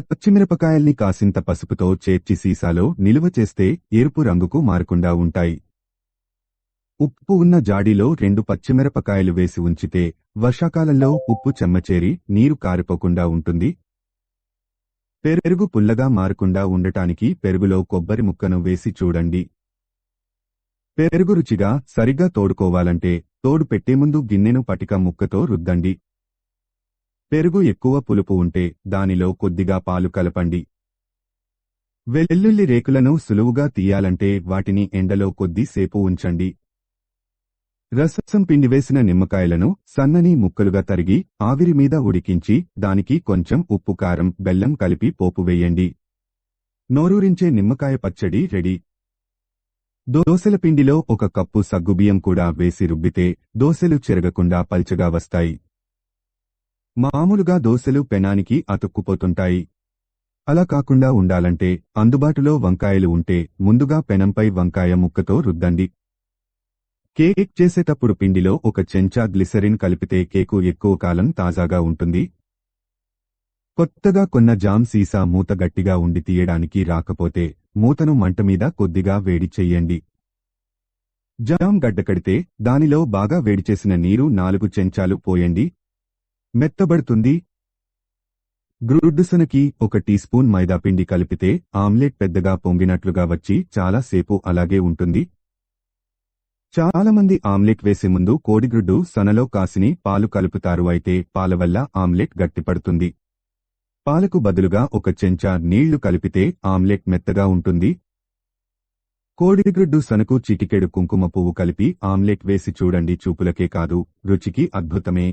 పచ్చిమిరపకాయల్ని కాసింత పసుపుతో చేర్చి సీసాలో నిలువ చేస్తే ఎరుపు రంగుకు మారకుండా ఉంటాయి. ఉప్పు ఉన్న జాడీలో 2 పచ్చిమిరపకాయలు వేసి ఉంచితే వర్షాకాలంలో ఉప్పు చెమ్మచేరి నీరు కారిపోకుండా ఉంటుంది. పెరుగు పుల్లగా మారకుండా ఉండటానికి పెరుగులో కొబ్బరి ముక్కను వేసి చూడండి. పెరుగు రుచిగా సరిగ్గా తోడుకోవాలంటే తోడు పెట్టే ముందు గిన్నెను పటిక ముక్కతో రుద్దండి. పెరుగు ఎక్కువ పులుపు ఉంటే దానిలో కొద్దిగా పాలు కలపండి. వెల్లుల్లి రేకులను సులువుగా తీయాలంటే వాటిని ఎండలో కొద్దిసేపు ఉంచండి. రసం పిండివేసిన నిమ్మకాయలను సన్నని ముక్కలుగా తరిగి ఆవిరి మీద ఉడికించి దానికి కొంచెం ఉప్పు కారం బెల్లం కలిపి పోపు వేయండి. నోరూరించే నిమ్మకాయ పచ్చడి రెడీ. దోసెల పిండిలో 1 కప్పు సగ్గుబియ్యం కూడా వేసి రుబ్బితే దోసెలు చెరగకుండా పల్చగా వస్తాయి. మామూలుగా దోసెలు పెనానికి అతుక్కుపోతుంటాయి. అలా కాకుండా ఉండాలంటే అందుబాటులో వంకాయలు ఉంటే ముందుగా పెనంపై వంకాయ ముక్కతో రుద్దండి. కేక్ చేసేటప్పుడు పిండిలో 1 చెంచా గ్లిసరిన్ కలిపితే కేకు ఎక్కువ కాలం తాజాగా ఉంటుంది. కొత్తగా కొన్న జామ్ సీసా మూత గట్టిగా ఉండి తీయడానికి రాకపోతే మూతను మంటమీద కొద్దిగా వేడి చెయ్యండి. జామ్ గడ్డకడితే దానిలో బాగా వేడిచేసిన నీరు 4 చెంచాలు పోయండి. మెత్తబడుతుంది. గ్రుడ్డుసనకి 1 టీ స్పూన్ మైదాపిండి కలిపితే ఆమ్లెట్ పెద్దగా పొంగినట్లుగా వచ్చి చాలా సేపు అలాగే ఉంటుంది. చాలామంది ఆమ్లెట్ వేసే ముందు కోడిగ్రుడ్డు సనలో కాసిని పాలు కలుపుతారు. అయితే పాల వల్ల ఆమ్లెట్ గట్టిపడుతుంది. పాలకు బదులుగా 1 చెంచా నీళ్లు కలిపితే ఆమ్లెట్ మెత్తగా ఉంటుంది. కోడిగ్రుడ్డు సనకు చిటికెడు కుంకుమ పువ్వు కలిపి ఆమ్లెట్ వేసి చూడండి. చూపులకే కాదు రుచికి అద్భుతమే.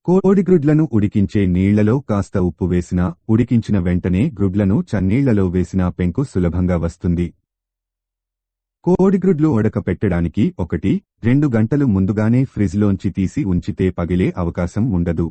కోడిగ్రుడ్లను ఉడికించే నీళ్లలో కాస్త ఉప్పు వేసినా ఉడికించిన వెంటనే గ్రుడ్లను చన్నీళ్లలో వేసినా పెంకు సులభంగా వస్తుంది. కోడిగ్రుడ్లు ఉడకపెట్టడానికి 1-2 గంటలు ముందుగానే ఫ్రిజ్లోంచి తీసి ఉంచితే పగిలే అవకాశం ఉండదు.